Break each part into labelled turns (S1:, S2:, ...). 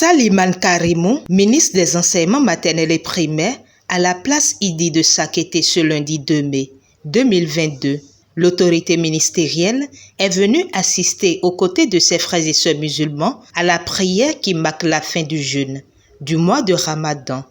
S1: Saliman Karimou, ministre des Enseignements maternels et primaires, à la place Idi de Sakété ce lundi 2 mai 2022. L'autorité ministérielle est venue assister aux côtés de ses frères et sœurs musulmans à la prière qui marque la fin du jeûne du mois de Ramadan.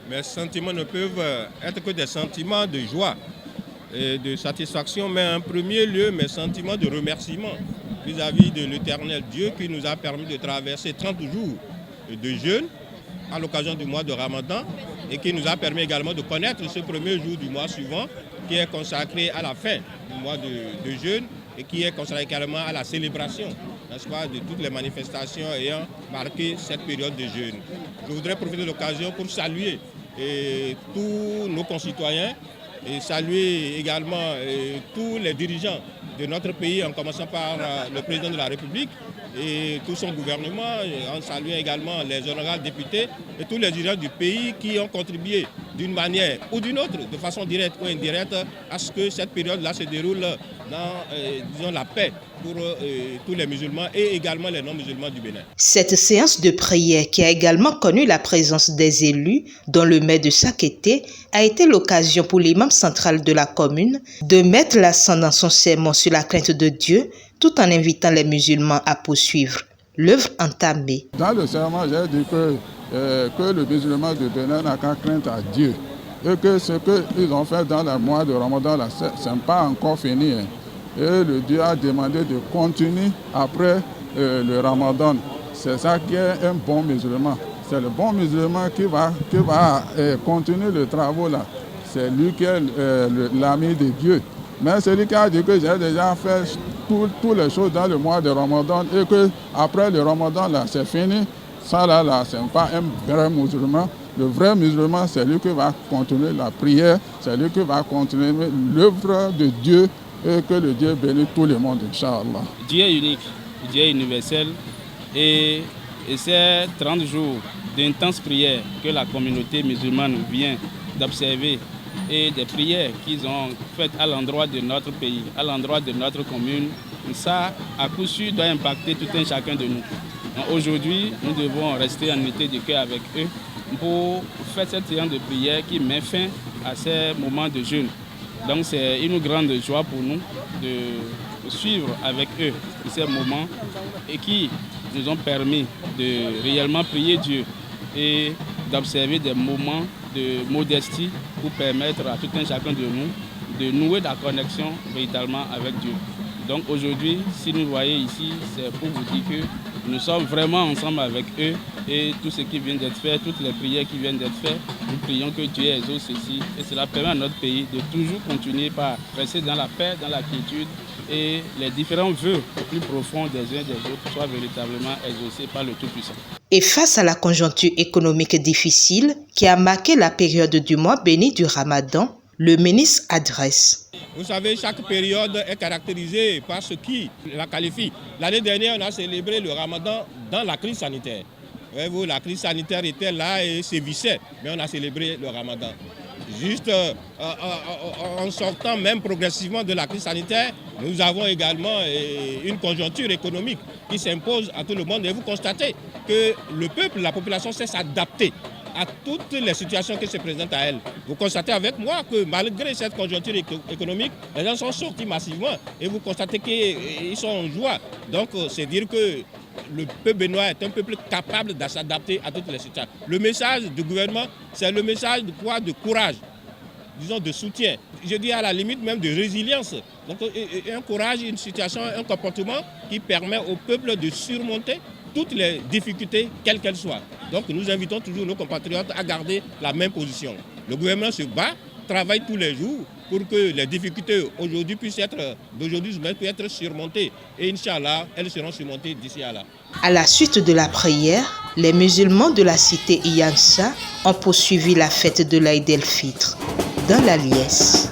S2: Mes sentiments ne peuvent être que des sentiments de joie et de satisfaction, mais en premier lieu, mes sentiments de remerciement vis-à-vis de l'Éternel Dieu qui nous a permis de traverser 30 jours de jeûne à l'occasion du mois de Ramadan et qui nous a permis également de connaître ce premier jour du mois suivant qui est consacré à la fin du mois de jeûne et qui est consacré également à la célébration, n'est-ce pas, de toutes les manifestations ayant marqué cette période de jeûne. Je voudrais profiter de l'occasion pour saluer tous nos concitoyens et saluer également tous les dirigeants de notre pays, en commençant par le président de la République et tout son gouvernement, en saluant également les honorables députés et tous les dirigeants du pays qui ont contribué d'une manière ou d'une autre, de façon directe ou indirecte, à ce que cette période-là se déroule dans disons, la paix pour tous les musulmans et également les non-musulmans du Bénin.
S1: Cette séance de prière, qui a également connu la présence des élus, dont le maire de Sakété, a été l'occasion pour l'imam central de la commune de mettre l'accent dans son sermon sur la crainte de Dieu, tout en invitant les musulmans à poursuivre l'œuvre entamée.
S3: Dans le sermon, j'ai dit que le musulman du Bénin n'a qu'à craindre à Dieu et que ce qu'ils ont fait dans le mois de Ramadan, ce n'est pas encore fini. Et le Dieu a demandé de continuer après le Ramadan. C'est ça qui est un bon musulman. C'est le bon musulman qui va continuer le travail là. C'est lui qui est l'ami de Dieu. Mais celui qui a dit que j'ai déjà fait toutes les choses dans le mois de Ramadan et que après le Ramadan là c'est fini, ça là c'est pas un vrai musulman. Le vrai musulman, c'est lui qui va continuer la prière, c'est lui qui va continuer l'œuvre de Dieu et que le Dieu bénisse tout le monde, Inch'Allah.
S4: Dieu est unique, Dieu est universel et ces 30 jours d'intenses prières que la communauté musulmane vient d'observer et des prières qu'ils ont faites à l'endroit de notre pays, à l'endroit de notre commune, ça à coup sûr doit impacter tout un chacun de nous. Aujourd'hui, nous devons rester en unité de cœur avec eux pour faire cette séance de prière qui met fin à ces moments de jeûne. Donc c'est une grande joie pour nous de suivre avec eux ces moments et qui nous ont permis de réellement prier Dieu et d'observer des moments de modestie pour permettre à tout un chacun de nous de nouer la connexion véritablement avec Dieu. Donc aujourd'hui, si nous voyez ici, c'est pour vous dire que nous sommes vraiment ensemble avec eux et tout ce qui vient d'être fait, toutes les prières qui viennent d'être faites, nous prions que Dieu exauce ceci et cela permet à notre pays de toujours continuer par rester dans la paix, dans la quiétude et les différents vœux les plus profonds des uns et des autres soient véritablement exaucés par le Tout-Puissant.
S1: Et face à la conjoncture économique difficile qui a marqué la période du mois béni du Ramadan, le ministre adresse.
S2: Vous savez, chaque période est caractérisée par ce qui la qualifie. L'année dernière, on a célébré le Ramadan dans la crise sanitaire. Voyez-vous, la crise sanitaire était là et sévissait, mais on a célébré le Ramadan. Juste en sortant même progressivement de la crise sanitaire, nous avons également une conjoncture économique qui s'impose à tout le monde. Et vous constatez que le peuple, la population sait s'adapter à toutes les situations qui se présentent à elle. Vous constatez avec moi que malgré cette conjoncture économique, les gens sont sortis massivement et vous constatez qu'ils sont en joie. Donc c'est dire que le peuple béninois est un peuple capable de s'adapter à toutes les situations. Le message du gouvernement, c'est le message de quoi? De courage, disons de soutien. Je dis à la limite même de résilience. Donc un courage, une situation, un comportement qui permet au peuple de surmonter toutes les difficultés, quelles qu'elles soient. Donc nous invitons toujours nos compatriotes à garder la même position. Le gouvernement se bat, travaille tous les jours pour que les difficultés aujourd'hui puissent être surmontées. Et Inch'Allah, elles seront surmontées d'ici à là.
S1: À la suite de la prière, les musulmans de la cité Iyansa ont poursuivi la fête de l'Aïd el-Fitr dans la liesse.